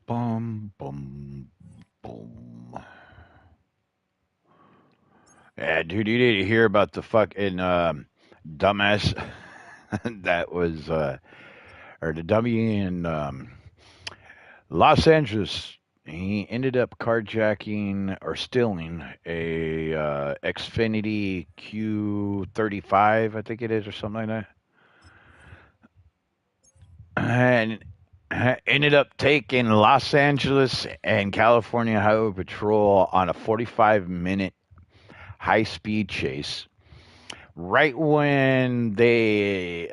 Bum, bum, boom. Yeah, dude, you didn't hear about the fucking dumbass that was, or the dummy in Los Angeles. He ended up carjacking or stealing a Xfinity Q35, I think it is, or something like that, and ended up taking Los Angeles and California Highway Patrol on a 45-minute high-speed chase. Right when they,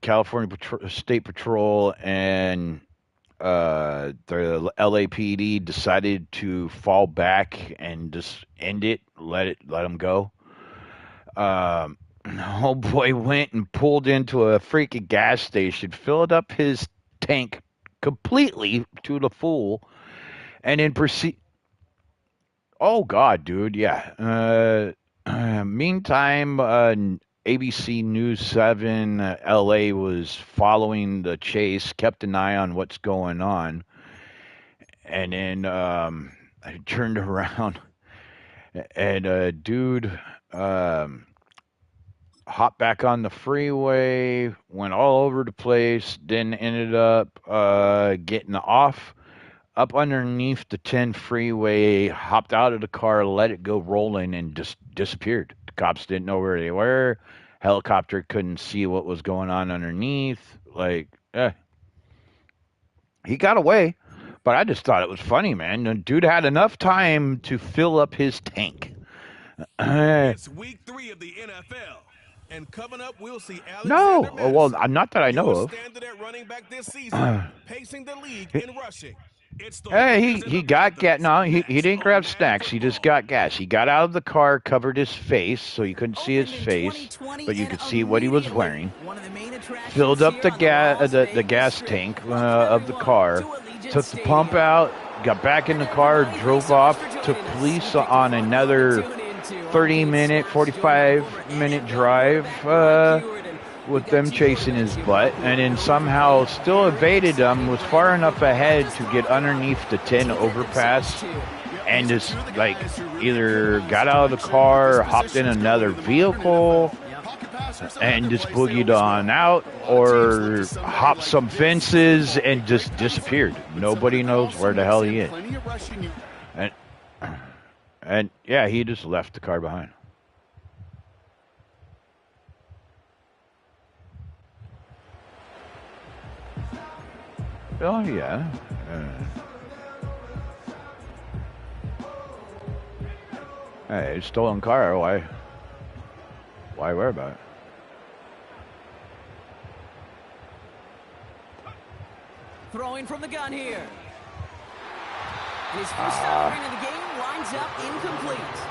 California State Patrol and the LAPD decided to fall back and just end it, let them go. Homeboy went and pulled into a freaking gas station, filled up his tank completely to the full, and then proceed. Oh God, dude, yeah. Meantime, ABC News 7 LA was following the chase, kept an eye on what's going on, and then I turned around and dude hopped back on the freeway, went all over the place, then ended up getting off up underneath the 10 freeway, hopped out of the car, let it go rolling, and just disappeared. The cops didn't know where they were. Helicopter couldn't see what was going on underneath. Like, he got away, but I just thought it was funny, man. The dude had enough time to fill up his tank. It's week 3 of the NFL. And coming up, we'll see No, Alexander well, Madison, not that I know newest of. standard at running back this season, pacing the league in rushing. It's the Hey, Raiders and he the got gas. Panthers No, he next didn't on grab Madden snacks. He just Football. got gas. He got out of the car, covered his face so you couldn't see his Opened in face, 2020 but you and could see what he was immediately wearing. one of the main Filled attractions up here the on the Las the Vegas gas Strip. tank Welcome of the everyone car, to Allegiant took the pump Stadium. out, got back in And the car, everybody, thanks drove so much off, for took joining us. We police picked a on fun one to another tune into. I'm Gabe 30-minute, Sparks, joined by former 45-minute NFL drive quarterback Mark Hewitt, and with we've got them two chasing quarterbacks his here to butt, help you and then root for somehow you. still Very evaded them, exciting was brand far of enough football. Not ahead just to get throwing it on underneath the the 10 team that themselves overpass too. and just like either got out of the car, hopped in another vehicle, and just boogied on out, or hopped some fences and just disappeared. Nobody knows where the hell he is. And, and yeah, he just left the car behind. Oh yeah. Hey, stolen car. Why worry about it? Throwing from the gun here. And his first offering of the game lines up incomplete.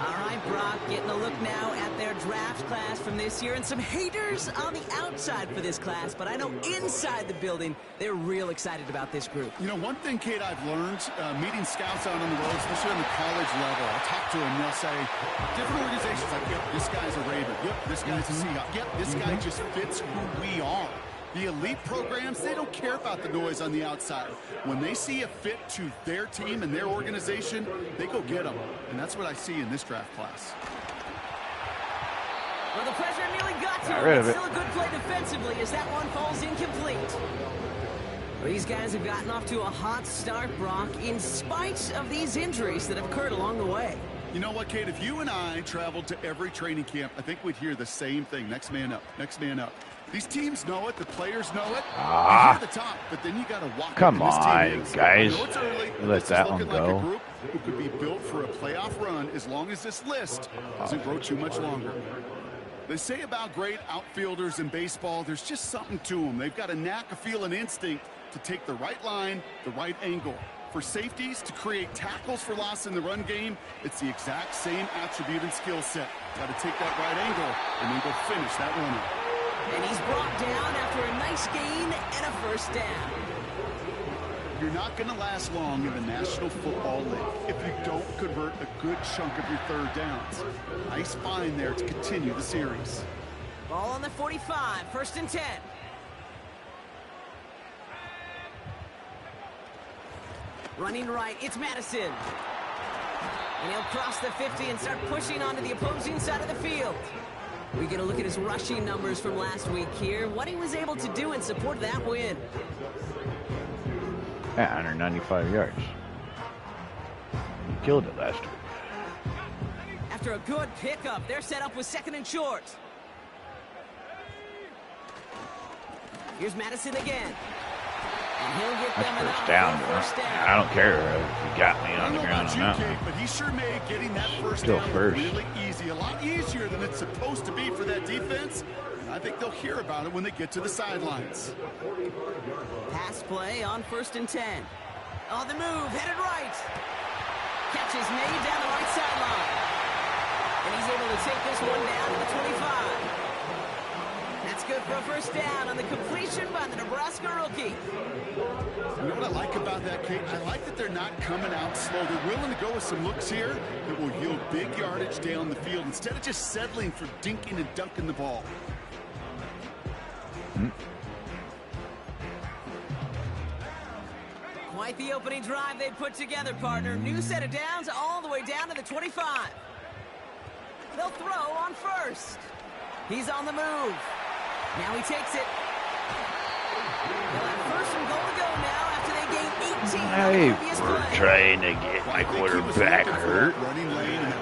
All right, Brock getting a look now at their draft class from this year. And some haters on the outside for this class, but I know inside the building, they're real excited about this group. You know, one thing, Kate, I've learned, meeting scouts out on the road, especially on the college level, I'll talk to them, they'll say, different organizations, like, yep, this guy's a Raven. Yep, this guy's a Seahawk. Yep, this guy just fits who we are. The elite programs, they don't care about the noise on the outside. When they see a fit to their team and their organization, they go get them. And that's what I see in this draft class. Well, the pressure nearly got to him, but still a good play defensively as that one falls incomplete. Well, these guys have gotten off to a hot start, Brock, in spite of these injuries that have occurred along the way. You know what, Kate? If you and I traveled to every training camp, I think we'd hear the same thing. Next man up, next man up. These teams know it. The players know it. You hear the top, but then you got to walk. Come this on, team is. guys. I know it's early, Let that one like go. a group who could be built for a playoff run as long as this list doesn't grow too much longer. They say about great outfielders in baseball, there's just something to them. They've got a knack, a feel, an instinct to take the right line, the right angle. For safeties, to create tackles for loss in the run game, it's the exact same attribute and skill set. Got to take that right angle and then go finish that runner. And he's brought down after a nice gain and a first down. You're not going to last long in the National Football League if you don't convert a good chunk of your third downs. Nice find there to continue the series. Ball on the 45, 1st and 10. Running right, it's Madison. And he'll cross the 50 and start pushing onto the opposing side of the field. We get a look at his rushing numbers from last week here. What he was able to do in support of that win. Yeah, 195 yards. He killed it last week. After a good pickup, they're set up with 2nd and short. Here's Madison again. And he'll get them That's enough first down. for a first down. I don't care if you got me on the ground on that one. But he sure made getting that first Still down first. really easy. A lot easier than it's supposed to be for that defense. And I think they'll hear about it when they get to the sidelines. Pass play on 1st and 10. On the move, headed right. Catch is made down the right sideline. And he's able to take this one down to the 25. That's good for a first down on the completion by the Nebraska rookie. You know what I like about that, Kate? I like that they're not coming out slow. They're willing to go with some looks here that will yield big yardage down the field instead of just settling for dinking and dunking the ball. Quite the opening drive they put together, partner. New set of downs all the way down to the 25. They'll throw on 1st. He's on the move. Now he takes it. They'll have 1st and goal to go now after they gain 18 on the previous We're play. trying to get my quarterback hurt.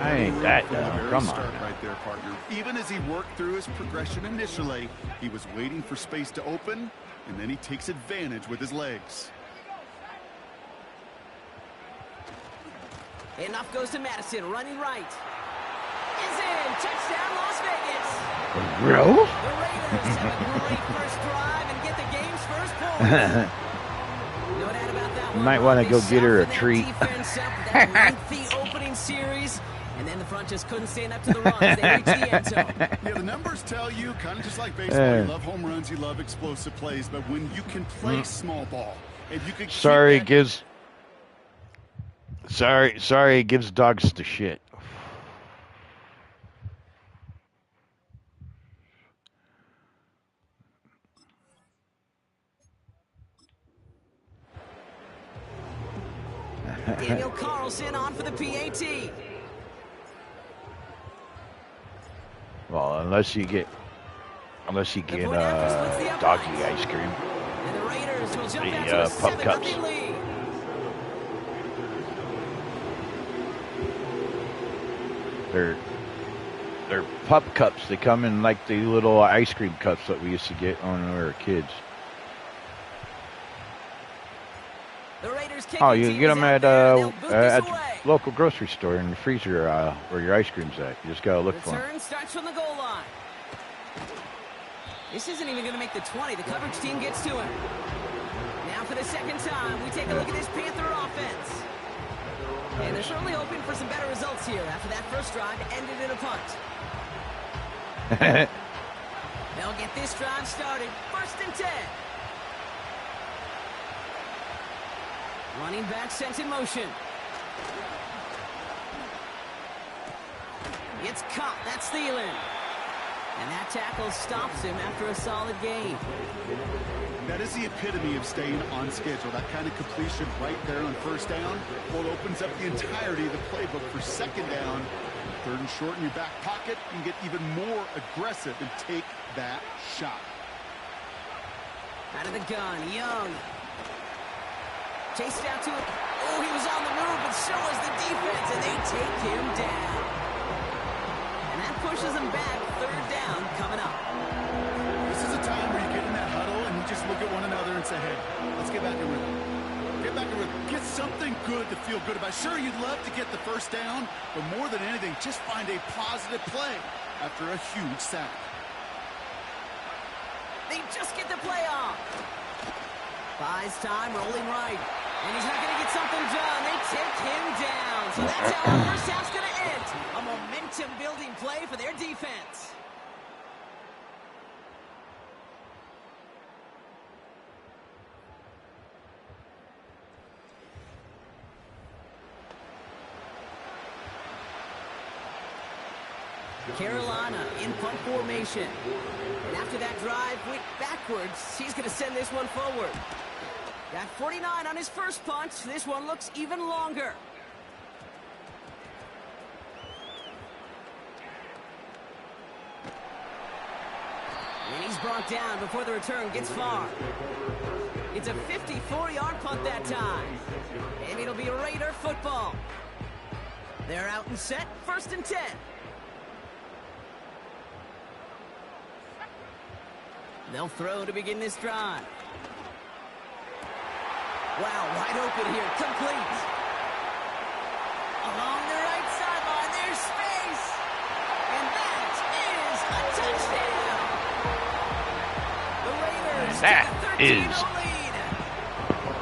I ain't that dumb. Come on. Right there, partner. Even as he worked through his progression initially, he was waiting for space to open, and then he takes advantage with his legs. Enough goes to Madison, running right. Is in. Touchdown, Las Vegas. Bro? The Raiders have a great first drive and get the game's first point. No doubt about that one. You might want to go get her a treat. That lengthy opening series, and then the front just couldn't stand up to the runs. They reached the end zone. Yeah, the numbers tell you, kind of just like baseball, you love home runs, you love explosive plays, but when you can play small ball, and you can Sorry, it gives dogs the shit. Daniel Carlson on for the PAT. Well, unless you get doggy ice cream. And the Raiders will jump out The to a pup cups. 7-0 lead. They're pup cups. They come in like the little ice cream cups that we used to get when we were kids. The Raiders Oh, you can get them at away. local grocery store in the freezer where your ice cream's at. You just gotta look for them. Return starts from the goal line. This isn't even going to make the 20. The coverage team gets to him. Now for the second time, we take a look at this Panther offense. And they're certainly hoping for some better results here after that first drive ended in a punt. They'll get this drive started. 1st and 10. Running back sent in motion. It's caught. That's Thielen. And that tackle stops him after a solid gain. That is the epitome of staying on schedule. That kind of completion right there on first down. Well, it opens up the entirety of the playbook for second down. 3rd and short in your back pocket. You can get even more aggressive and take that shot. Out of the gun, Young. Chased out to it. Oh, he was on the move, but so was the defense, and they take him down. And that pushes him back. 3rd down coming up. This is a time where you get in that huddle and you just look at one another and say, hey, let's get back in rhythm. Get back in rhythm. Get something good to feel good about. Sure, you'd love to get the first down, but more than anything, just find a positive play after a huge sack. They just get the play off. Buys time, rolling right. And he's not going to get something done. They take him down. So that's how our first half's going to end. A momentum-building play for their defense. Carolina in punt formation. And after that drive went backwards, he's going to send this one forward. Got 49 on his first punt. This one looks even longer. And he's brought down before the return gets far. It's a 54-yard punt that time. And it'll be Raider football. They're out and set, 1st and 10. They'll throw to begin this drive. Wow, wide open here, complete. Along the right sideline, there's space. And that is a touchdown. The Raiders That is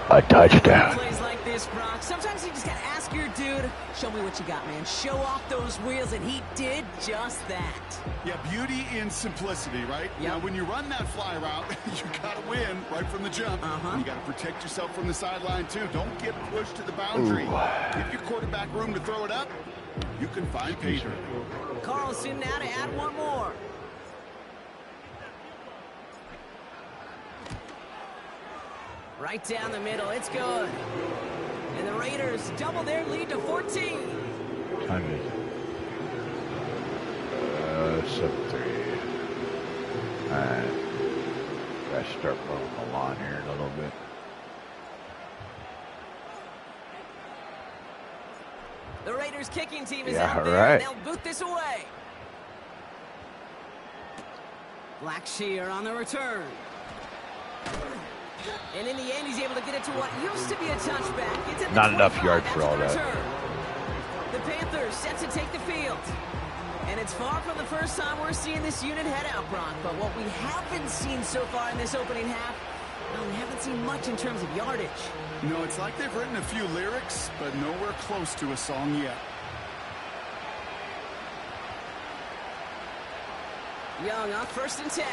a touchdown. plays like this, Brock. Sometimes you just gotta ask your dude, show me what you got, man. Show off those wheels, and he did just that. Yeah, beauty in simplicity, right? Yep. Now, when you run that fly route, you got to win right from the jump. And you got to protect yourself from the sideline, too. Don't get pushed to the boundary. Give your quarterback room to throw it up. You can find Peter. Carlson now to add one more. Right down the middle, it's good. And the Raiders double their lead to 14. Time is 7:30. Alright. Gotta start mowing the lawn here in a little bit. The Raiders kicking team is Yeah, out there, right. and they'll boot this away. Blackshear on the return. And in the end, he's able to get it to what used to be a touchback. It's at the Not enough 25 yards for after all the that. return. The Panthers set to take the field. And it's far from the first time we're seeing this unit head out, Brock. But what we haven't seen so far in this opening half, well, we haven't seen much in terms of yardage. You know, it's like they've written a few lyrics, but nowhere close to a song yet. Young on 1st and 10.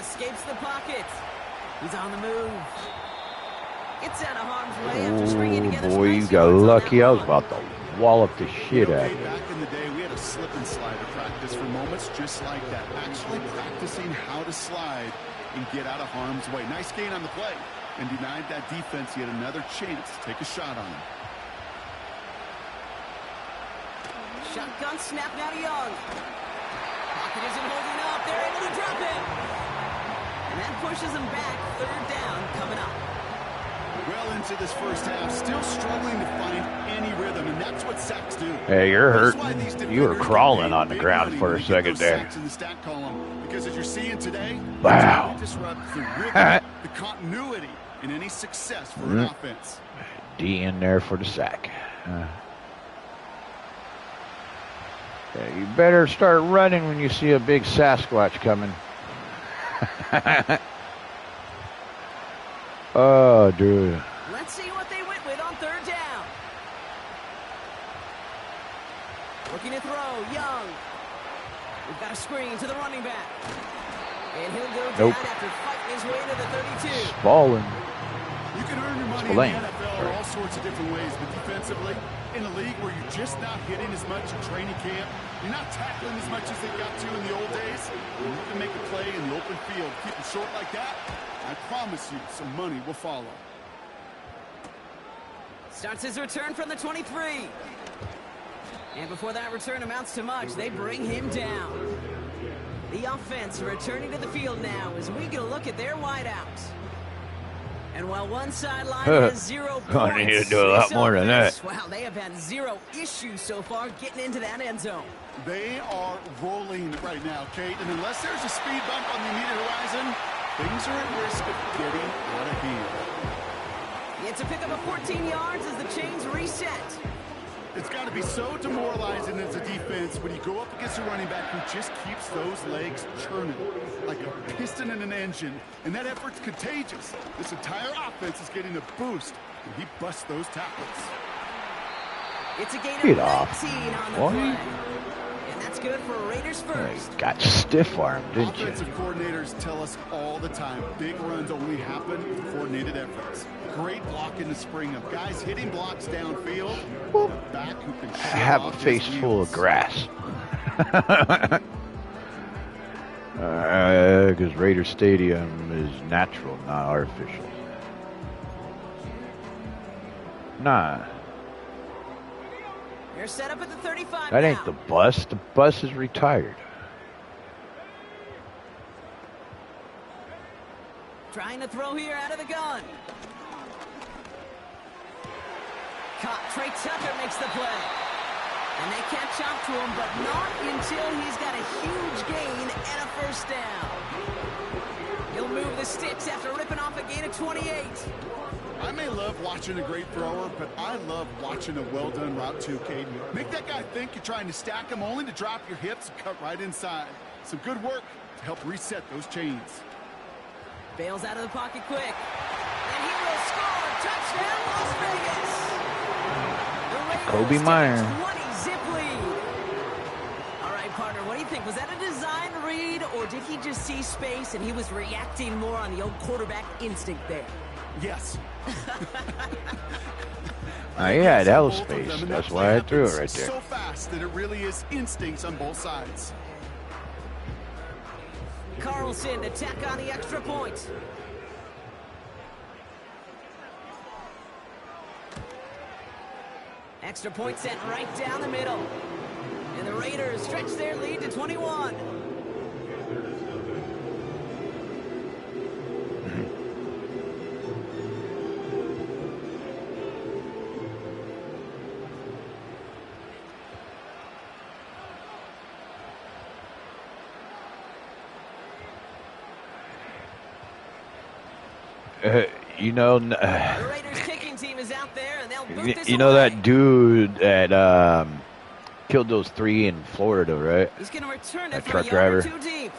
Escapes the pocket. He's on the move. Gets out of harm's way after stringing together some Boy, you nice got yards on lucky. that I was one. about to wallop the shit out of you. Back in the day, we had a slip and slide to practice for moments just like that. Actually practicing how to slide and get out of harm's way. Nice gain on the play. And denied that defense yet another chance to take a shot on him. Shotgun snap now to Young. Pocket isn't holding up. They're able to drop it. And that pushes them back. 3rd down coming up. Well into this first half, still struggling to find any rhythm, and that's what sacks do. Hey, you're That's why hurting. these You were defenders crawling get on the big ground money for when a they get second those there. sacks in the stat column. Because as you're seeing today, Wow. they disrupt the rhythm, the continuity, and any success for an offense. D in there for the sack. Yeah, you better start running when you see a big Sasquatch coming. Oh, dude. Let's see what they went with on 3rd down. Looking to throw, Young. We've got a screen to the running back. And he'll go down after fighting his way to the 32. Balling. You can earn your money in the NFL in all sorts of different ways, but defensively, in a league where you're just not hitting as much in training camp, you're not tackling as much as they got to in the old days, and you can make a play in the open field, keep it short like that, I promise you some money will follow. Starts his return from the 23. And before that return amounts to much, they bring him down. The offense returning to the field now as we get a look at their wideouts. And while one sideline has 0 points, I need to do a lot this more than offense, that. wow, they have had 0 issues so far getting into that end zone. They are rolling right now, Kate, and unless there's a speed bump on the immediate horizon, things are at risk of getting out of hand. It's a pickup of 14 yards as the chains reset. It's got to be so demoralizing as a defense when you go up against a running back who just keeps those legs churning like a piston in an engine, and that effort's contagious. This entire offense is getting a boost, and he busts those tackles. It's a gain of Get off. 19 on the Boy. play. And that's good for Raiders first. Got stiff arm, didn't you? Offensive coordinators tell us all the time, big runs only happen with coordinated efforts. Great block in the spring of guys hitting blocks downfield. A back who can I have a face full of grass. Because Raider Stadium is natural, not artificial. Nah. You're set up at the 35 That now. ain't the bus. The bus is retired. Trying to throw here out of the gun. Caught. Trey Tucker makes the play. And they catch up to him, but not until he's got a huge gain and a first down. He'll move the sticks after ripping off a gain of 28. I may love watching a great thrower, but I love watching a well-done route too, Caden. Make that guy think you're trying to stack him, only to drop your hips and cut right inside. Some good work to help reset those chains. Bails out of the pocket quick. And he will score. Touchdown, Las Vegas. The Raiders Kobe Meyer. take a 20-zip lead. All right, partner, what do you think? Was that a design read, or did he just see space and he was reacting more on the old quarterback instinct there? Yes. Yeah, that was space. That's why I threw it right there. So fast that it really is instincts on both sides. Carlson to tack on the extra point. Extra point sent right down the middle. And the Raiders stretch their lead to 21. You know, The Raiders kicking team is out there, and they'll boot this you know away. that dude that killed those 3 in Florida, right? He's going to return That it from truck a yard or driver. 2 deep.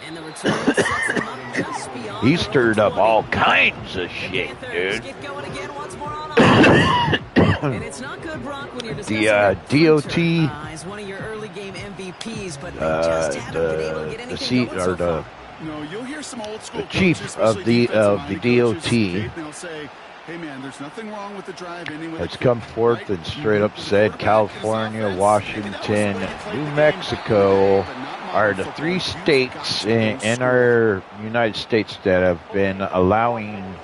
And the return sets them up just beyond He their stirred own up 20. all kinds of The shit, Panthers dude. get going again once more on offense. And it's not good, Brock, when you're discussing that DOT, Hunter, is one of your early game MVPs, but they just haven't been able to get anything going so far. No, you'll hear some old school The chief coaches, of especially the defensive-minded coaches, DOT Kate, they'll say, hey man, there's nothing wrong with the drive ending with has a come kick, forth right? and straight up The said quarterback, California, his offense, Washington, maybe that was the way he played New the game Mexico back in the day, but not modern are the football. 3 Use the states guys in to go our United States that have been allowing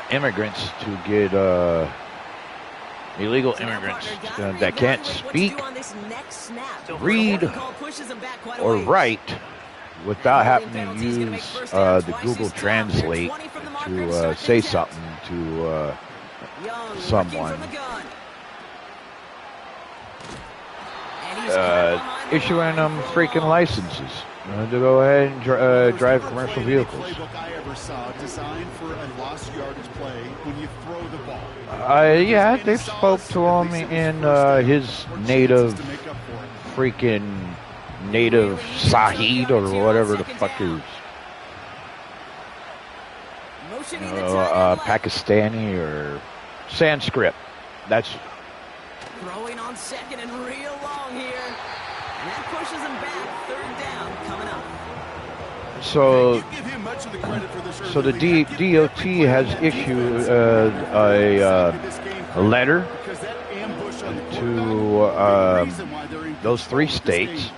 immigrants to get illegal So now, immigrants partner, gotta that can't reevaluate what to speak, do on this next snap. read, Holding call pushes them back quite a or ways. write without having to Penalty's gonna make use first down the twice Google as tough. They're Translate 20 from the marker to to start say things out. something to Young working someone. from the gun. And he's caught behind the Issuing line them for a freaking loss. licenses to go ahead and drive commercial vehicles. Playbook I ever saw designed for a lost yardage play when you throw the ball. Yeah, they spoke to him in his native freaking native Sahid or whatever the fuck is Motioning the tight end left. Pakistani or Sanskrit. That's Throwing on second and real long here. And that pushes him back. Third down coming up. so. You give him much of the credit for this So the early lead. DOT has issued a letter Because that ambush on the to quarterback, the reason why they're in those 3 control of this states game.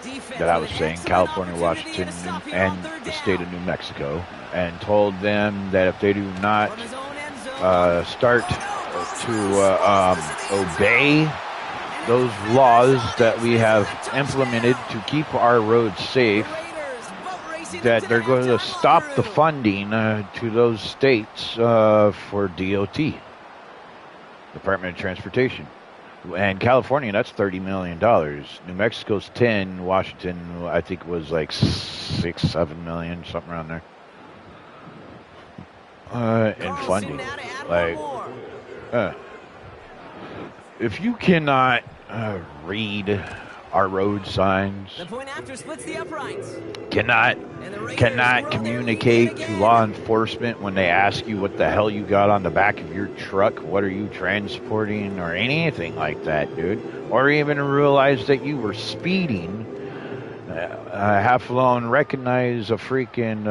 Defense that I with was an saying, excellent California, opportunity Washington, to stop here and on third the down. state of New Mexico, and told them that if they do not From his own end zone. start Oh, no. to obey those laws that we have implemented to keep our roads safe, The Raiders boat racing that into they're the going to halftime stop locker the room. funding to those states for DOT, Department of Transportation. And California, that's $30 million. New Mexico's 10. Washington, I think, was like 6-7 million, something around there. In Carlson funding. now to add Like, one more. if you cannot read our road signs, The point after splits the uprights. cannot And the Raiders cannot grow their lead communicate yet to again. law enforcement when they ask you what the hell you got on the back of your truck, what are you transporting, or anything like that, dude, or even realize that you were speeding, have alone recognize a freaking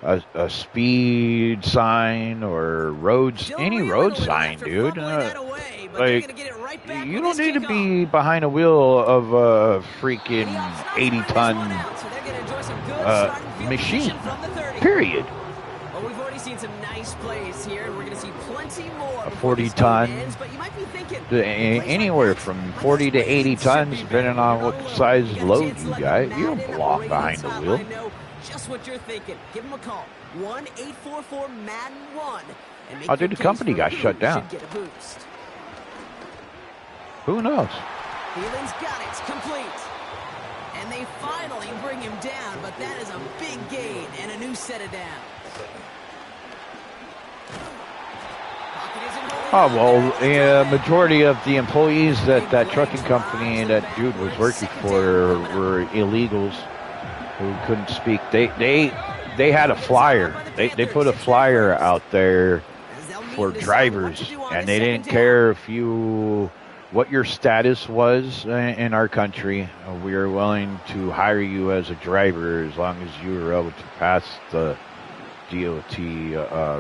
a speed sign or roads, Still any reeling road a little sign, after dude. fumbling that away, but they're Like, going to get it right back you with don't this need to kickoff. be behind a wheel of a freaking And the offsides 80 mark this ton one out, so they're going to enjoy some good starting field machine. position from the 30. Period. Well, we've already seen some nice plays here, and we're going to see plenty more. A before 40 this game ton. ends, but you might be thinking, Anywhere like that, from but 40 to those 80 plays tons, should be depending better. on You're what not alone. size You got a load chance to you let the got. You don't Madden belong ratings behind the wheel. hotline know just what you're thinking. Give them a call. 1-844-MADDEN-1. And make Oh, your dude, the case company for got who shut down. should get a boost. Who knows? Thielens got it, complete. And they finally bring him down, but that is a big gain and a new set of downs. Pocket isn't holding Oh, on. well, There the it is. majority of the employees that trucking company that dude was working for were illegals who couldn't speak. They had a flyer. They put a flyer out there for drivers, and they didn't care if what your status was in our country. We are willing to hire you as a driver as long as you were able to pass the DOT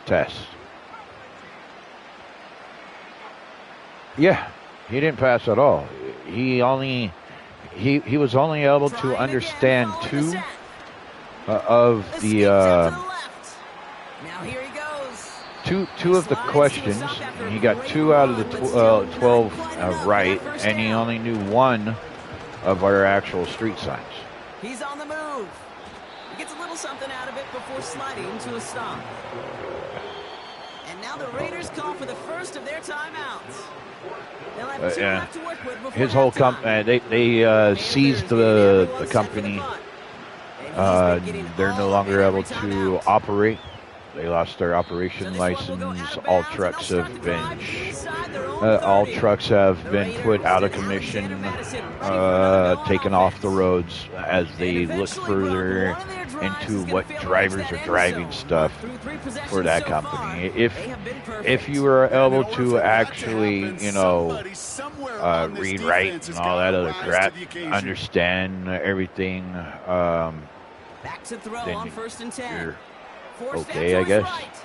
test. Yeah, he didn't pass at all. He was only able to understand two of the Now here he goes. two of the questions. And he got 2 out of the 12 right, and he only knew 1 of our actual street signs. He's on the move. He gets a little something out of it before sliding to a stop. And now the Raiders call for the first of their timeouts. They'll have 2 left to work with before His whole halftime. they seized the company. They're no longer able to operate. They lost their operation license. All trucks have been put out of commission, taken off the roads as they look further into what drivers are driving stuff for that company. If you were able to actually, read, write, and all that other crap, understand everything, Back to throw then on 1st and 10. you're Forced okay, down I to his guess. right.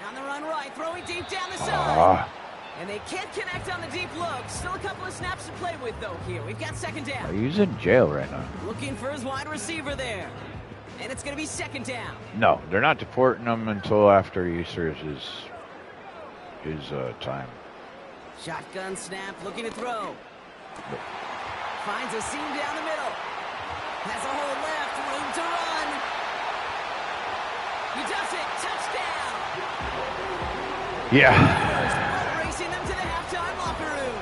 On the run right, throwing deep down the side. And they can't connect on the deep look. Still a couple of snaps to play with, though, here. We've got 2nd down. He's in jail right now. Looking for his wide receiver there. And it's going to be 2nd down. No, they're not deporting him until after he serves his time. Shotgun snap, looking to throw. Finds a seam down the middle. Has a hole left, room to run. He does it, touchdown. Yeah. Racing them to the halftime locker room.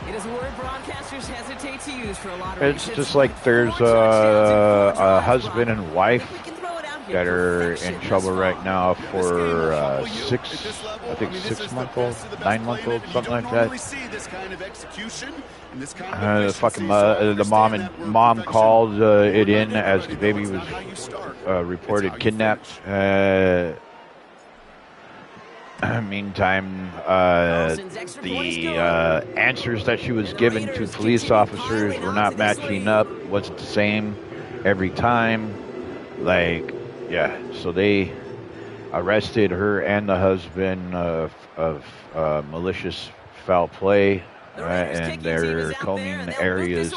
It is a word broadcasters hesitate to use for a lot of It's reasons. just like there's 4 touchdowns and 4 a drives, husband Brock. and wife If we can throw it out here, that are perfection in thus trouble far. right now This game for will humble you. 6, At this level, I think this is the 6-month-old, best of the best 9-month-old, playing it, and something you like don't that. normally see this kind of execution and this kind of The efficiency, fucking so I the understand that word mom perfection. called it Remind in as everybody, the though, baby it's was not how you start. reported It's how you kidnapped. finish. Meantime, the answers that she was given to police officers were not matching up. Wasn't the same every time. Like, yeah. So they arrested her and the husband of malicious foul play, and they're combing the areas,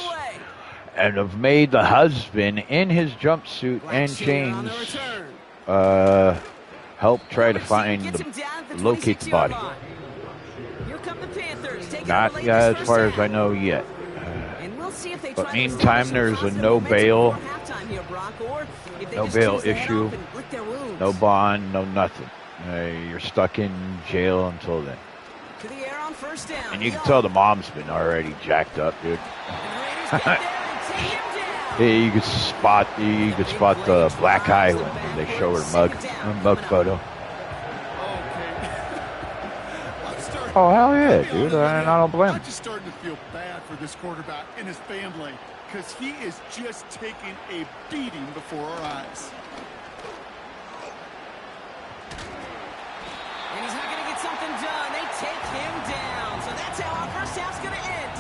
and have made the husband in his jumpsuit and chains help try to locate the body. Not as far as I know yet. But meantime, there's a no bail issue, no bond, no nothing. You're stuck in jail until then. And you can tell the mom's been already jacked up, dude. You could spot the black eye when they show her mug photo. Oh, hell yeah, dude. I don't blame him. I'm just starting to feel bad for this quarterback and his family because he is just taking a beating before our eyes. And he's not going to get something done. They take him down. So that's how our first half's going to end.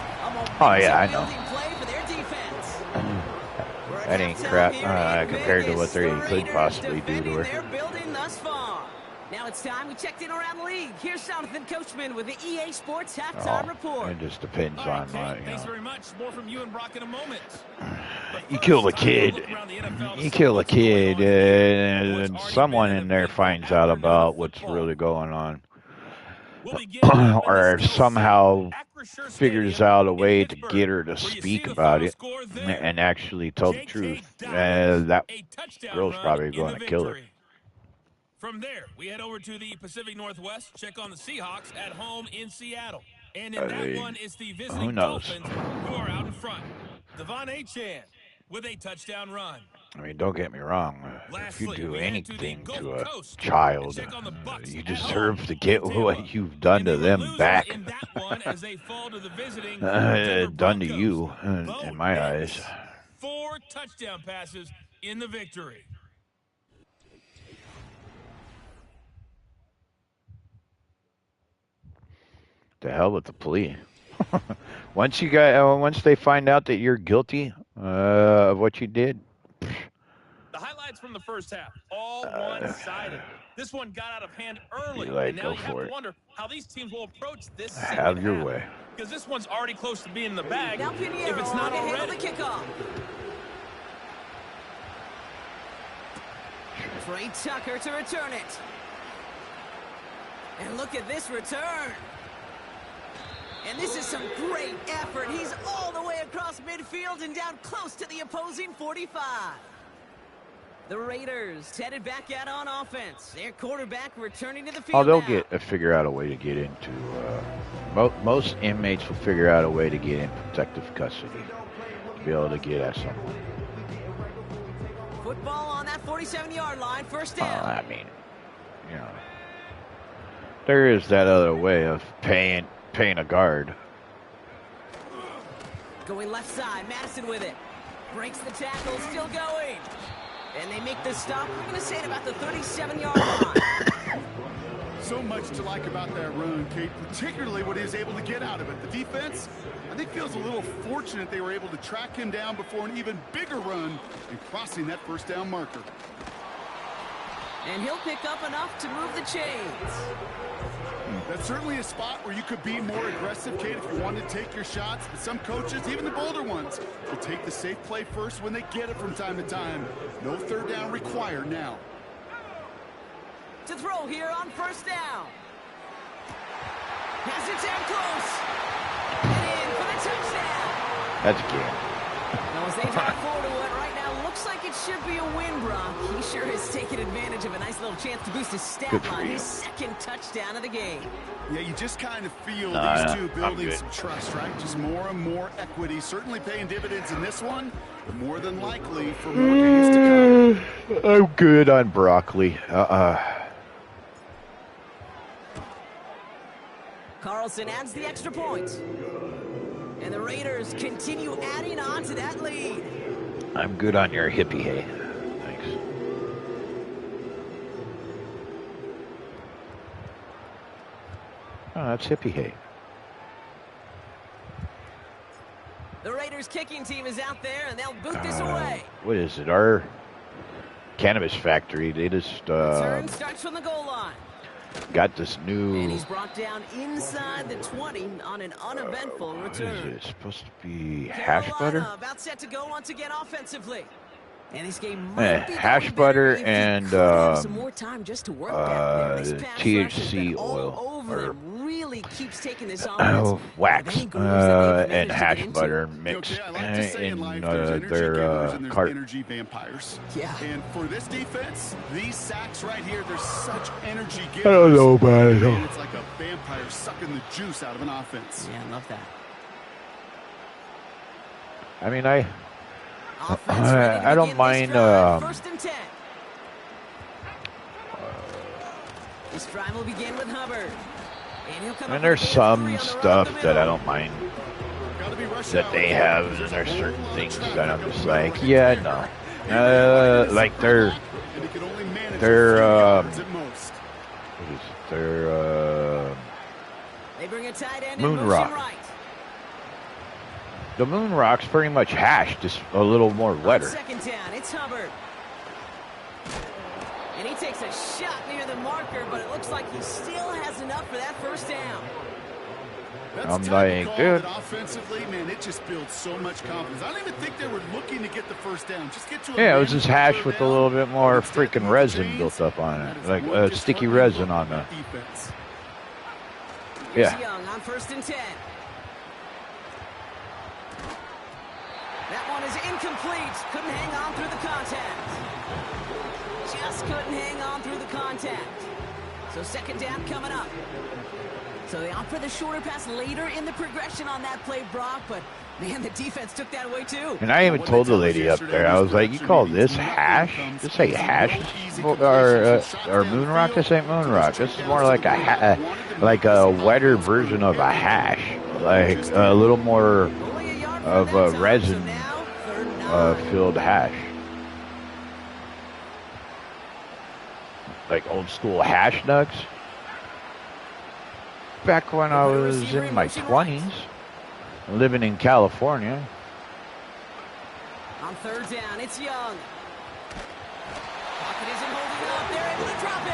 Oh, yeah, I know. Play for their defense. That ain't crap compared to what they could possibly do to her. They're building thus far. Now it's time. We checked in around the league. Here's Jonathan Coachman with the EA Sports Halftime Report. It just depends on, Thanks very much. More from you and Brock in a moment. You kill the kid. You kill the kid, and someone in there finds out about what's really going on. Or somehow figures out a way to get her to speak about it and actually tell the truth. That girl's probably going to kill her. From there, we head over to the Pacific Northwest, check on the Seahawks at home in Seattle. And in that one, it's the visiting Dolphins who are out in front. Devon Achane with a touchdown run. I mean, don't get me wrong. If you do anything to a child, you deserve to get what you've done to them back. Done to you, in my eyes. 4 touchdown passes in the victory. To hell with the plea. Once they find out that you're guilty of what you did. The highlights from the first half, all one-sided. This one got out of hand early, and now you have to wonder how these teams will approach this second half. Have your way. Because this one's already close to being in the bag. Now Pinheiro if it's not on already. The kickoff. Trey Tucker to return it. And look at this return. And this is some great effort. He's all the way across midfield and down close to the opposing 45. The Raiders headed back out on offense. Their quarterback returning to the field. They'll figure out a way to get into. Most inmates will figure out a way to get in protective custody to be able to get at someone. Football on that 47-yard line, first down. I mean, there is that other way of paying a guard. Going left side, Madison with it. Breaks the tackle, still going. And they make the stop, we're going to say at about the 37-yard line. So much to like about that run, Kate, particularly what he was able to get out of it. The defense, I think, feels a little fortunate they were able to track him down before an even bigger run and crossing that first down marker. And he'll pick up enough to move the chains. That's certainly a spot where you could be more aggressive, Kate, if you wanted to take your shots. But some coaches, even the bolder ones, will take the safe play first when they get it from time to time. No third down required now. To throw here on first down. Has it down close. And in for the touchdown. That's a game. Now as they drive forward to what right now looks like it should be a win, Brock. He sure has taken advantage of a nice little chance to boost his stat line. His second touchdown of the game. Yeah, you just kind of feel these two building some trust, right? Just more and more equity. Certainly paying dividends in this one, but more than likely for more games to come. I'm good on broccoli. Carlson adds the extra point. And the Raiders continue adding on to that lead. I'm good on your hippie hay. Thanks. Oh, that's hippie hay. The Raiders kicking team is out there, and they'll boot this away. What is it? Our cannabis factory, they just Return starts from the goal line. got this new... And he's brought down inside the 20 on an uneventful return. What is it? Supposed to be hash butter? About set to go once again offensively. And this game might be hash butter and some more time just to work THC oil. Or really keeps taking this on. Wax and hash butter mixed in their cart. Energy vampires. Yeah. And for this defense, these sacks right here, there's such energy givers. I don't know about it. It's like a vampire sucking the juice out of an offense. Yeah, I love that. I mean, I don't mind. First and 10. This drive will begin with Hubbard. And there's some stuff that I don't mind that they have, and there's certain things that I'm just like, yeah, no. Like their they bring a tight end moon in rock. right. The moon rock's pretty much hash, just a little more wetter. Second down, it's Hubbard. And he takes a shot near the marker, but it looks like he still has enough for that first down. I'm like, dude. Offensively, man, it just builds so much confidence. I don't even think they were looking to get the first down. Just get to yeah, it was just hash with a little bit more freaking resin built up on it, like sticky resin on the. Yeah. Young on 1st and 10. That one is incomplete. Couldn't hang on through the contact. Just couldn't hang on through the contact. So 2nd down coming up. So they opt for the shorter pass later in the progression on that play, Brock, but man, the defense took that away too. And I even told the lady up there, I was like, you call this hash? This ain't hash, or moon rock? This ain't moon rock. This is more like a wetter version of a hash, like a little more of a resin filled hash. Like old school hash nugs. Back when I was in my 20s, living in California. On 3rd down, it's Young. Pocket isn't holding up. They're able to drop it.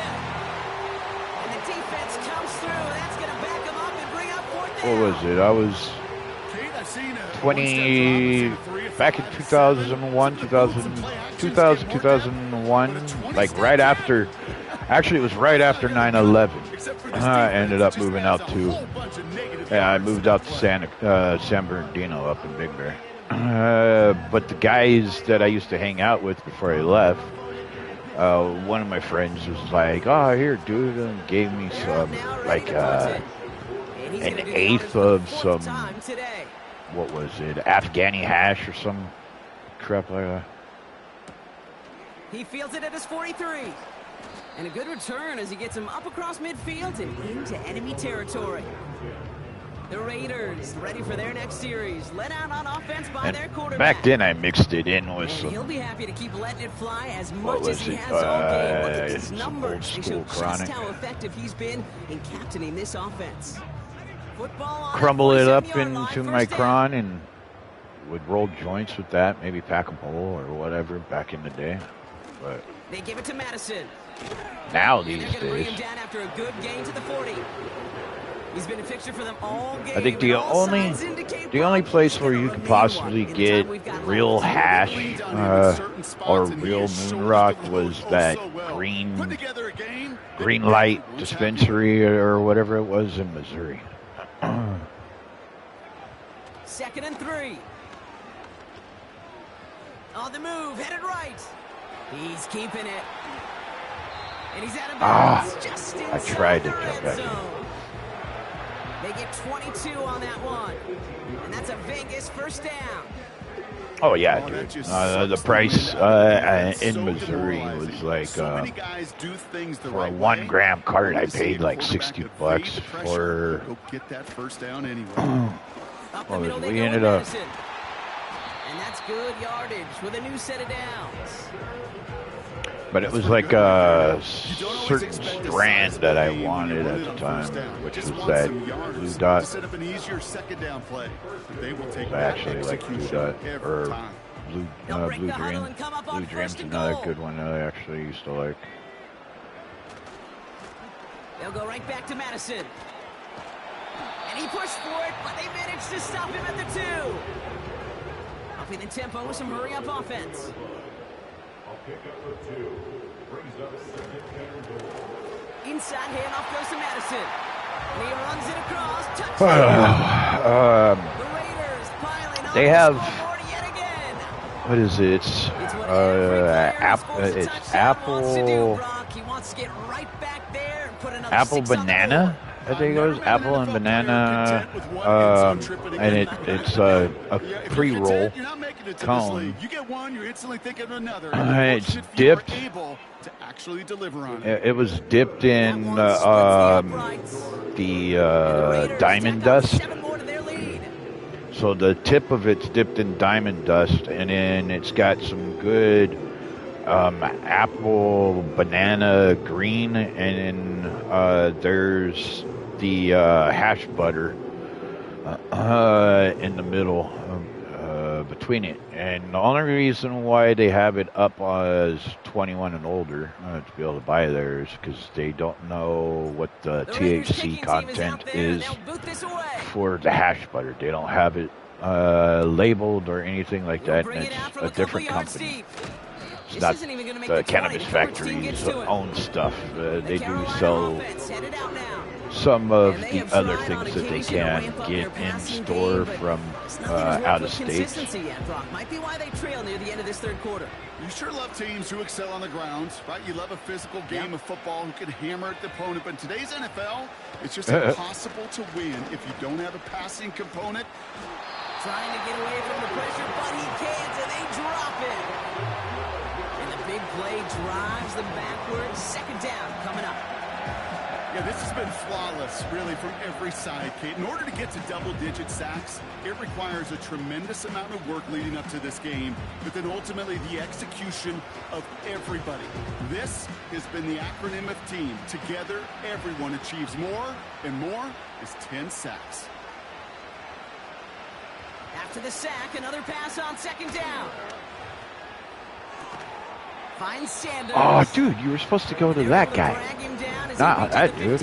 And the defense comes through. That's going to back them up and bring up 4th down. What was it? I was 20, back in 2001, 2001, like right after, actually it was right after 9/11. I ended up moving out to, I moved out to San Bernardino up in Big Bear. But the guys that I used to hang out with before I left, one of my friends was like, oh, here, dude, and gave me some, like, an eighth of some, what was it, Afghani hash or some crap like that. He fields it at his 43. And a good return as he gets him up across midfield and into enemy territory. The Raiders ready for their next series. Let out on offense by their quarterback. Back then I mixed it in with some. He'll be happy to keep letting it fly as much as he has all game. Look at these numbers. They show just how effective he's been in captaining this offense. Crumble it up into my cron and would roll joints with that. Maybe pack a bowl or whatever back in the day. But they give it to Madison. Now these days, bring him down after a good gain to the 40. He's been a fixture for them all game. I think the only place where you could possibly get real hash or real moon rock was that green light dispensary or whatever it was in Missouri. 2nd and 3. On the move, headed right. He's keeping it. And he's out of bounds just inside I tried to jump back in. They get 22 on that one. And that's a Vegas 1st down. Oh, yeah, dude. The price in Missouri was like, for a 1 gram cart, I paid like $60 for. Get that first down anyway. We ended up. And that's good yardage with a new set of downs. But it was like a certain strand that I wanted at the time, which was that blue dot. I actually like blue dot, or blue dream. Blue dream's another good one that I actually used to like. They'll go right back to Madison. And he pushed for it, but they managed to stop him at the 2. Upping the tempo with some hurry-up offense. Inside handoff goes to Madison. And he runs it across. Touchdown. The Raiders piling on. They have. Yet again. What is it? It's apple. He wants to get right back there and put another apple banana. I think it goes apple and banana, and it's a pre-roll cone. It's dipped. It was dipped in the diamond dust. So the tip of it's dipped in diamond dust, and then it's got some good apple, banana, green, and then there's the hash butter in the middle between it, And the only reason why they have it up as 21 and older to be able to buy theirs because they don't know what the THC content is for the hash butter. They don't have it labeled or anything like that, and it's a different company. It's not the cannabis factory's own stuff. They do sell some of the other things that they can get in store from out of state. Might be why they trail near the end of this third quarter. You sure love teams who excel on the ground, right? You love a physical game of football who can hammer at the opponent. But in today's NFL, it's just impossible to win if you don't have a passing component. Trying to get away from the pressure, but he can't, and they drop it. And the big play drives them backwards. Second down coming up. Yeah, this has been flawless, really, from every side, Kate. In order to get to double-digit sacks, it requires a tremendous amount of work leading up to this game, but then ultimately the execution of everybody. This has been the acronym of team. Together, everyone achieves more, and more is 10 sacks. After the sack, another pass on second down. Finds Sanders. Oh, dude, you were supposed to go to that guy. Not that dude.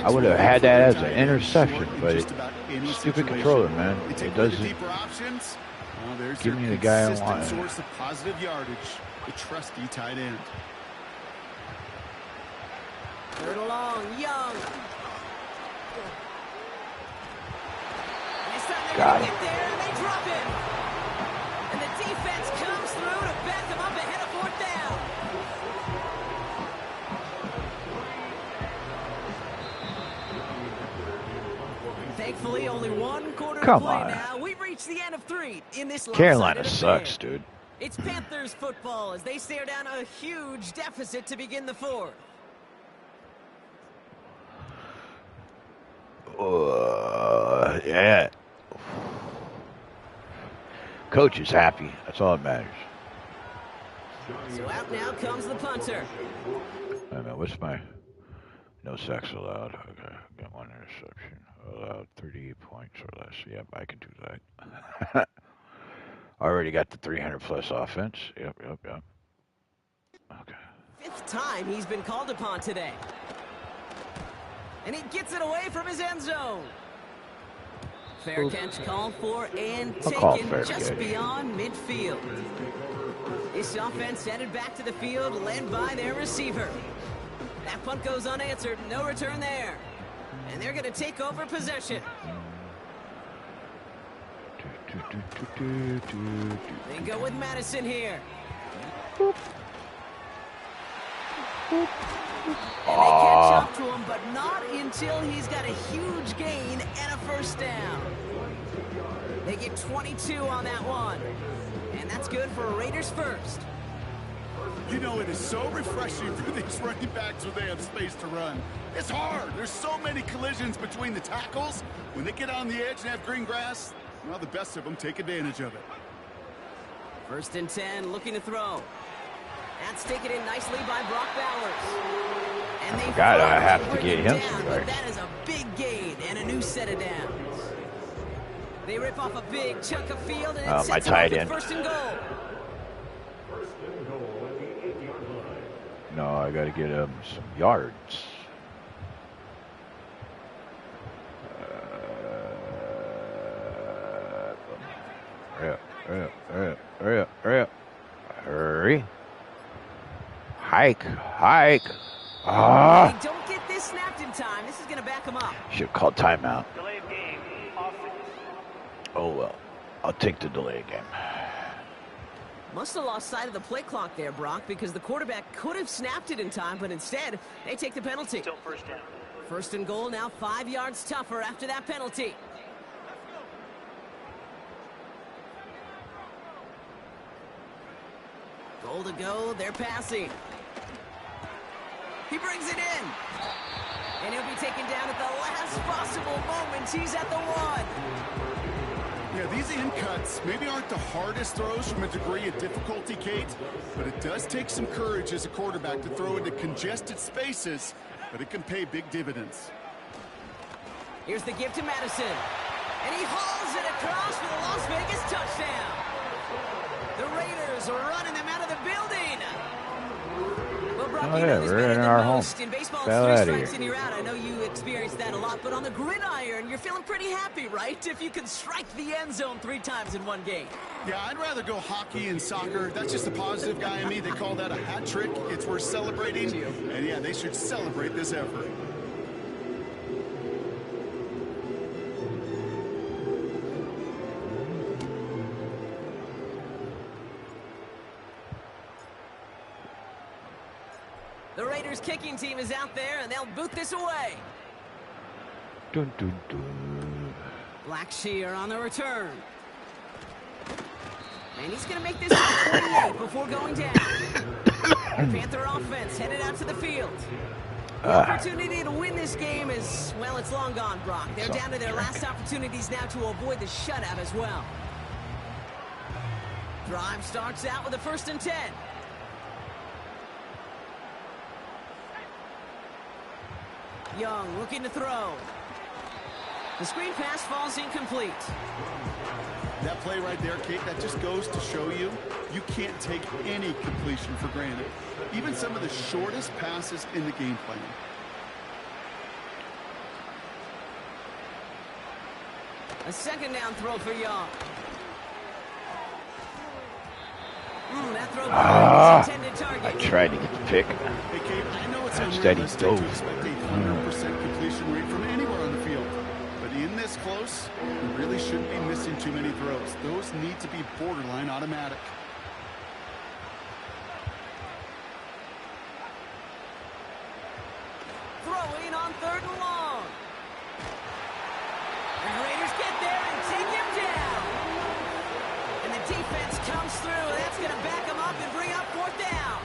I would have had that as an interception, but stupid controller, man. It doesn't give me the guy I want. Source of positive yardage, the trusty tight end. Third along, Young. Got it. Get there, and they drop it. And the defense comes through to back them up ahead of fourth down. Thankfully, only one quarter to play now. We've reached the end of 3 in this Carolina sucks, dude. It's Panthers football as they stare down a huge deficit to begin the fourth. Yeah. Coach is happy. That's all that matters. So out now comes the punter. Wait a minute, what's my no sacks allowed? Okay, got 1 interception. Allowed 30 points or less. Yep, I can do that. Already got the 300-plus offense. Yep. Okay. 5th time he's been called upon today. And he gets it away from his end zone. Fair catch called for and taken just beyond midfield. This offense headed back to the field, led by their receiver. That punt goes unanswered, no return there. And they're going to take over possession. They go with Madison here. And they catch up to him, but not until he's got a huge gain and a first down. They get 22 on that one. And that's good for a Raiders first. You know, it is so refreshing for these running backs when they have space to run. It's hard. There's so many collisions between the tackles. When they get on the edge and have green grass, well, the best of them take advantage of it. 1st and 10, looking to throw. That's taken in nicely by Brock Bowers. And they I have to get him some but that is a big gain and a new set of downs. They rip off a big chunk of field and it sets my them tight up with end. 1st and goal. No, I got to get him some yards. Hurry. Hike. They don't get this snapped in time. This is going to back them up. Should have called timeout. Oh, well. I'll take the delay game. Must have lost sight of the play clock there, Brock, because the quarterback could have snapped it in time, but instead, they take the penalty. Still 1st down. 1st and goal, now 5 yards tougher after that penalty. Goal to go, they're passing. He brings it in. And he'll be taken down at the last possible moment. He's at the 1. Yeah, these in cuts maybe aren't the hardest throws from a degree of difficulty, Kate, but it does take some courage as a quarterback to throw into congested spaces, but it can pay big dividends. Here's the give to Madison. And he hauls it across for the Las Vegas touchdown. The Raiders are running them out of the building. Well, Brock, Oh, you know yeah, this we're better in than our most. home. In baseball, Fell it's out 3 of strikes here. and you're out. I know you experienced that a lot, but on the gridiron, you're feeling pretty happy, right? If you can strike the end zone 3 times in one game. Yeah, I'd rather go hockey and soccer. That's just the positive guy in me. They call that a hat trick. It's worth celebrating. And yeah, they should celebrate this effort. The Raiders kicking team is out there, and they'll boot this away. Dun, dun, dun. Blackshear on the return. And he's going to make this 28 before going down. Panther offense headed out to the field. The opportunity to win this game is, well, it's long gone, Brock. They're down to their last opportunities now to avoid the shutout as well. Drive starts out with a 1st and 10. Young looking to throw. The screen pass falls incomplete. That play right there, Kate, that just goes to show you, you can't take any completion for granted. Even some of the shortest passes in the game plan. A 2nd down throw for Young. That throw behind his intended target. I tried to get the pick. Hey, Kate, I know it's Instead he unrealistic dove. to expect a 100% completion rate from anywhere on the field. But in this close, you really shouldn't be missing too many throws. Those need to be borderline automatic. Throwing on 3rd and long. And the Raiders get there and take him down. And the defense comes through, and that's going to back him up and bring up 4th down.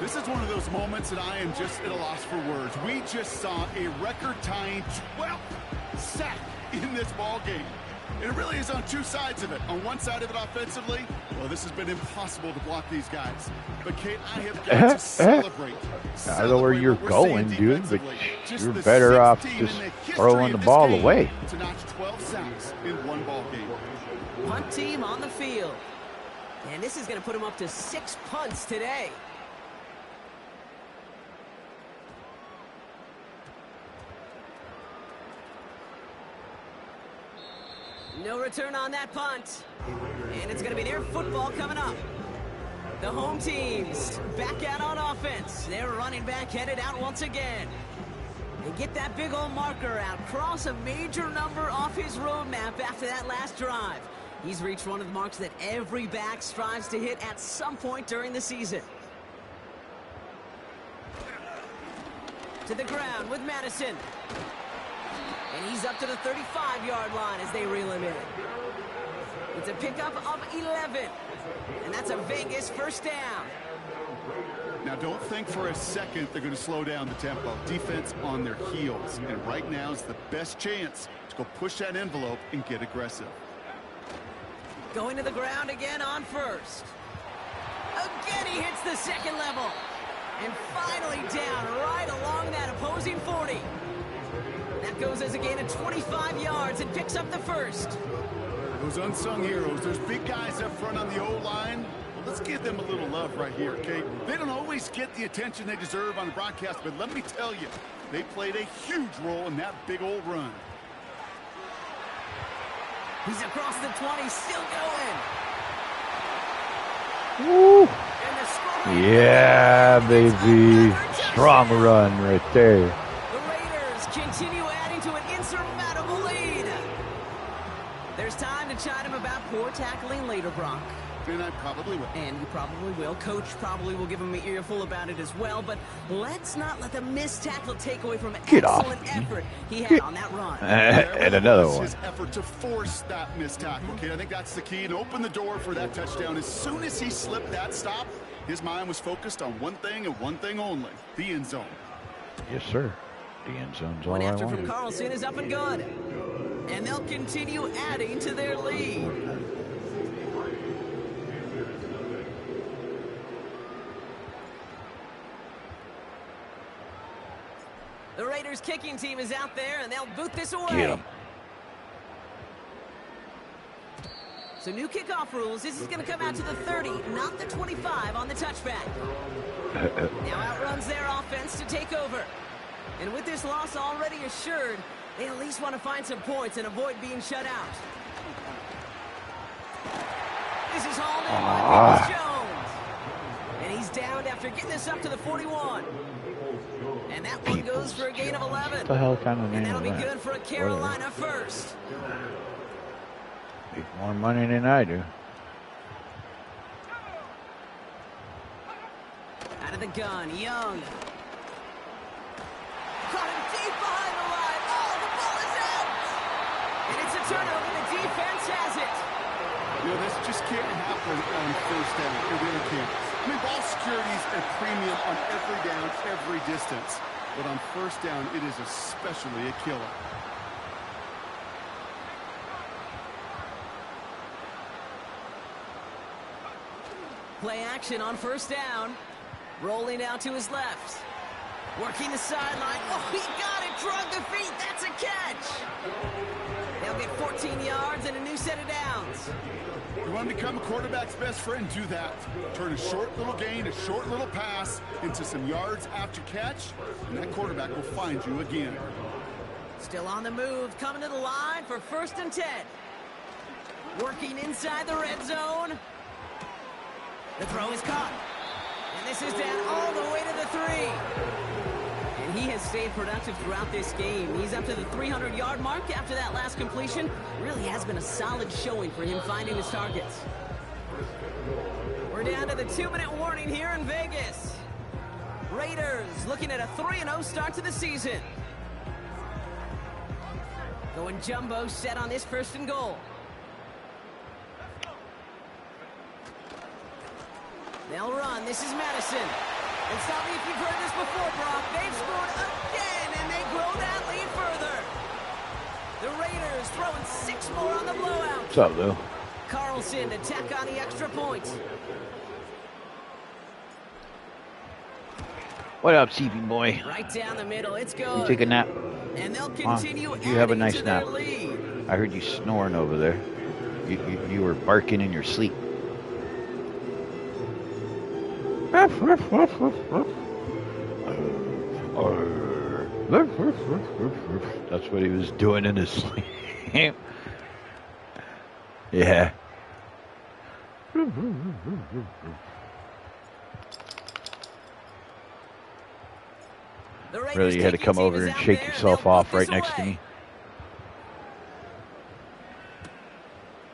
This is one of those moments that I am just at a loss for words. We just saw a record-tying 12th sack in this ball game. And it really is on 2 sides of it. On one side of it offensively, well, this has been impossible to block these guys. But, Kate, I have got to celebrate. I don't know where you're what we're going, seeing dude, but defensively. Just you're the better 6th off team just in the history throwing of the this ball game away. to notch 12 sacks in one ball game. Punt team on the field. And this is going to put him up to 6 punts today. No return on that punt. And it's going to be their football coming up. The home teams back out on offense. Their running back headed out once again. And get that big old marker out. Cross a major number off his roadmap after that last drive. He's reached one of the marks that every back strives to hit at some point during the season. To the ground with Madison. And he's up to the 35-yard line as they reel him in. It's a pickup of 11. And that's a Vegas 1st down. Now, don't think for a second they're going to slow down the tempo. Defense on their heels. And right now is the best chance to go push that envelope and get aggressive. Going to the ground again on 1st. Again, he hits the 2nd level. And finally down right along that opposing 40. That goes as a gain of 25 yards and picks up the 1st. Those unsung heroes, those big guys up front on the O-line, well, let's give them a little love right here, okay? They don't always get the attention they deserve on the broadcast, but let me tell you, they played a huge role in that big old run. He's across the 20, still going. Woo! And the score- Yeah, baby. Strong run right there. The Raiders continue adding to an insurmountable lead. There's time to chide him about poor tackling later, Brock. And I probably will. And you probably will. Coach probably will give him an earful about it as well. But let's not let the missed tackle take away from Get off excellent effort he had on that run. And another one. His effort to force that missed tackle, okay? I think that's the key, and open the door for that touchdown. As soon as he slipped that stop, his mind was focused on one thing and one thing only, the end zone. Yes, sir. The end zone's all One I after from wanted. Carlson is up and good. And they'll continue adding to their lead. The Raiders kicking team is out there, and they'll boot this away. Get 'em. So new kickoff rules. This is going to come out to the 30, not the 25 on the touchback. Now outruns their offense to take over. And with this loss already assured, they at least want to find some points and avoid being shut out. This is hauled in by Jones. And he's downed after getting this up to the 41. And that one goes for a gain of 11. What the hell kind of name And that'll be is that? good for a Carolina first. Make more money than I do. Out of the gun, Young. Caught him deep behind the line. Oh, the ball is out! And it's a turnover. The defense has it. You know, this just can't happen on first down. It really can't. I mean, ball security is a premium on every down, every distance. But on first down, it is especially a killer. Play action on first down. Rolling out to his left. Working the sideline. Oh, he got it. Drug the feet. That's a catch. They'll get 14 yards and a new set of downs. You want to become a quarterback's best friend? Do that. Turn a short little gain, a short little pass into some yards after catch, and that quarterback will find you again. Still on the move. Coming to the line for 1st and 10. Working inside the red zone. The throw is caught. And this is down all the way to the 3. And he has stayed productive throughout this game. He's up to the 300-yard mark after that last completion. Really has been a solid showing for him finding his targets. We're down to the 2-minute warning here in Vegas. Raiders looking at a 3-0 start to the season. Going jumbo set on this 1st and goal. They'll run. This is Madison. And stop me if you've heard this before, Brock. They've scored again, and they grow that lead further. The Raiders throwing 6 more on the blowout. What's up, Lou? Carlson to tack on the extra point. What up, CP boy? Right down the middle. It's good. You take a nap? And they'll continue You have a adding nice to their nap. lead. I heard you snoring over there. You were barking in your sleep. That's what he was doing in his sleep. Yeah. Really, you had to come over and shake yourself off right next to me.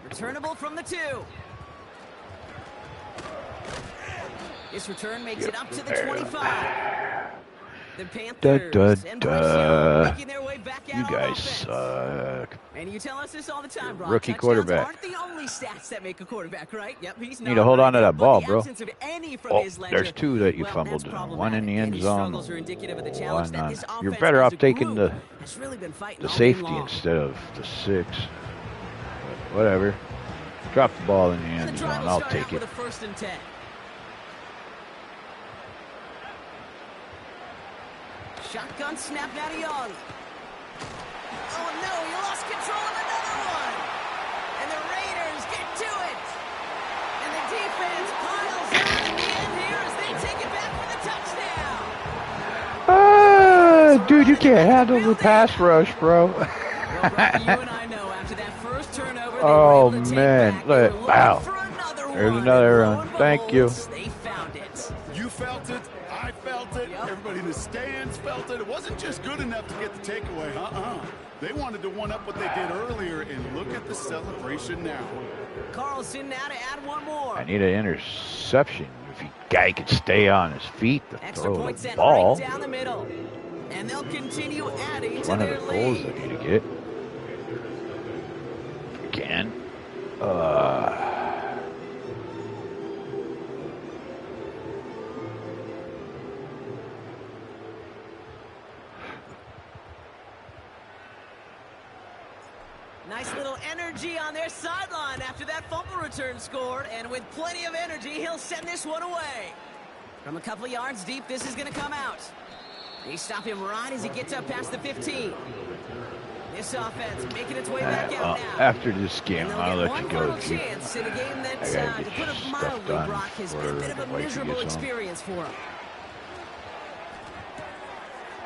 Returnable from the 2. This return makes it up to the 25. The Panthers and Bryce Young making their way back out You on guys offense. suck. And you tell us this all the time, Brock. Rookie Touchdowns quarterback. aren't the only stats that make a quarterback, right? Yep, he's Need to hold on to that ball, bro. Oh, There's there's 2 that you fumbled. One in the end zone. One on. You're better off taking the safety instead of the 6. But whatever. Drop the ball in the end zone. I'll take it. 1st and 10. Shotgun snap now to Young. Oh no, he lost control of another one. And the Raiders get to it. And the defense piles on in the end here as they take it back for the touchdown. Dude, you can't handle the pass rush, bro. Well, Brock, you and I know after that first turnover, Oh, they were able to take man. back. They were looking Wow. for another There's one. another And lo run. and Thank you. behold, They found it. You felt it. I felt it. Yep. Everybody in the stands felt it. It wasn't just good enough to get the takeaway. They wanted to one-up what they did earlier, and look at the celebration now. Carlson now to add one more. I need an interception. If the guy could stay on his feet to Extra throw point the set ball. right down the middle. And they'll continue adding to One of their the goals I lead. need to get. If you can. Nice little energy on their sideline after that fumble return scored. And with plenty of energy, he'll send this one away. From a couple of yards deep, this is going to come out. They stop him right as he gets up past the 15. This offense making its way back well, out now. after this game, I'll let you go, Final Chief. chance in a game that, I gotta to get put it stuff mildly, done Brock, has been a bit of before a the wifey miserable gets home. experience for him.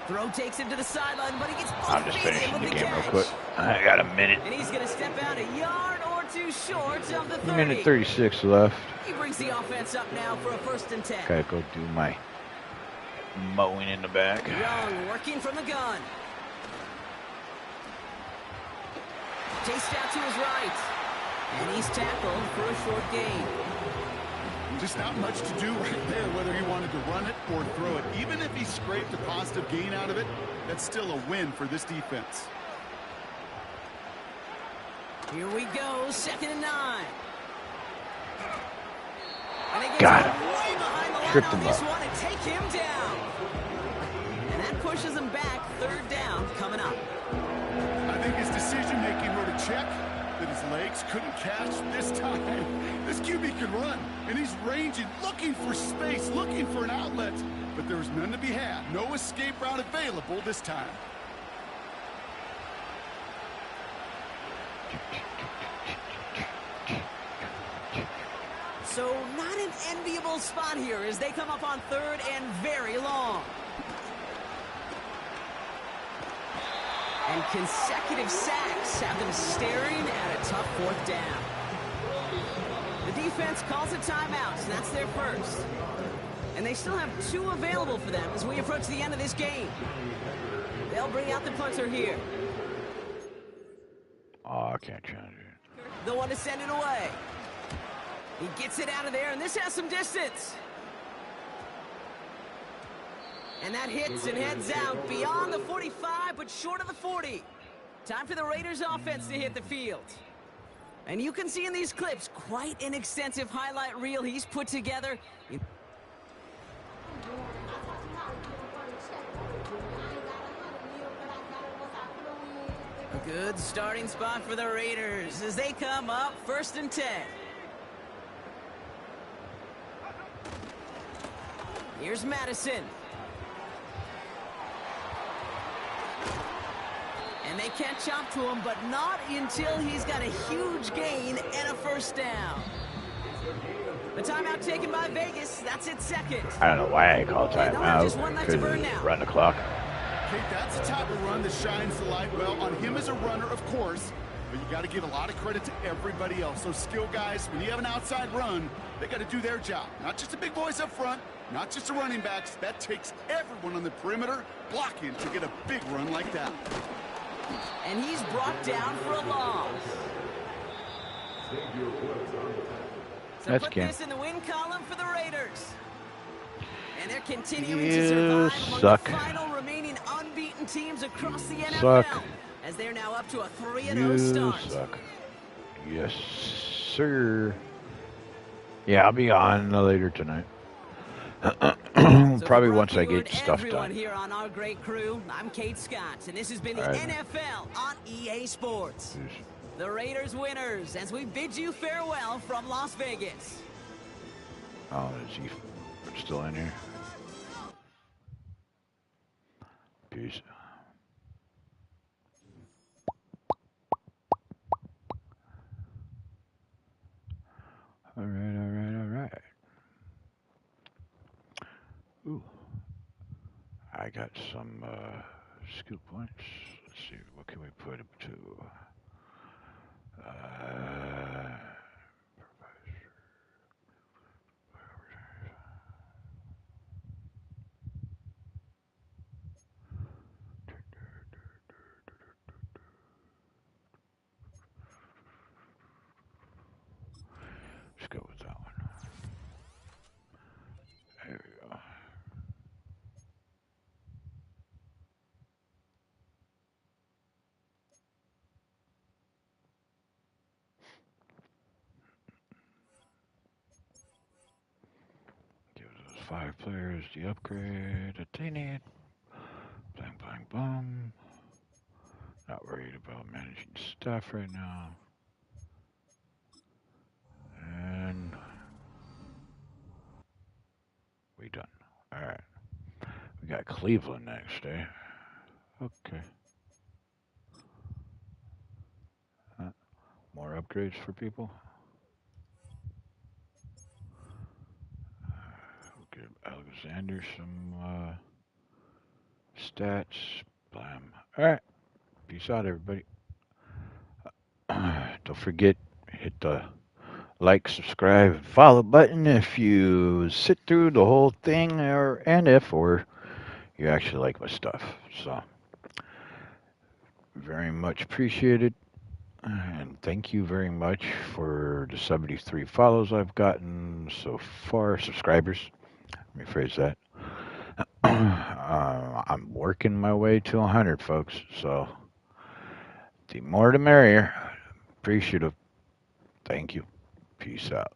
Throw takes him to the sideline, but he gets I'm just feet in finishing with the the game real catch. quick. I got a minute. And he's going to step out a yard or two short of the 30. Minute 36 left. He brings the offense up now for a 1st and 10. Gotta go do my mowing in the back. Young working from the gun. Chased out to his right. And he's tackled for a short gain. Just not much to do right there, whether he wanted to run it or throw it. Even if he scraped a positive gain out of it, that's still a win for this defense. Here we go, 2nd and 9. And they Got get him. way behind the line Tripped on him this up. one and take him down. And that pushes him back. 3rd down coming up. I think his decision-making wrote a check that his legs couldn't catch this time. This QB can run, and he's ranging, looking for space, looking for an outlet. But there's none to be had. No escape route available this time. So not an enviable spot here as they come up on 3rd and very long. And consecutive sacks have them staring at a tough 4th down. The defense calls a timeout, so that's their first. And they still have 2 available for them as we approach the end of this game. They'll bring out the punter here. Oh, I can't change it. The one to send it away. He gets it out of there, and this has some distance. And that hits and heads out beyond the 45, but short of the 40. Time for the Raiders offense to hit the field. And you can see in these clips quite an extensive highlight reel he's put together. A good starting spot for the Raiders as they come up 1st and 10. Here's Madison. And they catch up to him, but not until he's got a huge gain and a 1st down. The timeout taken by Vegas. That's its 2nd. I don't know why I call Just one timeout. left to burn Couldn't now. run the clock. Kate, that's the type of run that shines the light well on him as a runner, of course. But you got to give a lot of credit to everybody else. Those skill guys, when you have an outside run, they got to do their job. Not just the big boys up front, not just the running backs. That takes everyone on the perimeter blocking to get a big run like that. And he's brought down for a loss. So That's put Cam. this in the win column for the Raiders. And they're continuing to You survive among suck. the final remaining unbeaten teams across the NFL. Suck. As they're now up to a 3-0 You start. suck. Yes, sir. Yeah, I'll be on later tonight. So Probably for once I Brocky get and stuff everyone done. here on our great crew, I'm Kate Scott, and this has been the All right. NFL on EA Sports. The Raiders winners as we bid you farewell from Las Vegas. Oh, is he still in here? Peace. All right, all right, all right. Ooh. I got some skill points. Let's see, what can we put him to? Let's go with that one. There we go. Give those 5 players the upgrade that they need. Bang, bang, boom. Not worried about managing stuff right now. And we done. All right. We got Cleveland next, eh? Okay. upgrades for people. We'll give Alexander some stats. Blam. All right. Peace out, everybody. Don't forget, hit the like, subscribe, and follow button if you sit through the whole thing, or you actually like my stuff. So, very much appreciated. And thank you very much for the 73 follows I've gotten so far. Subscribers. Let me phrase that. I'm working my way to 100, folks. So, the more the merrier. Appreciative. Thank you. Peace out.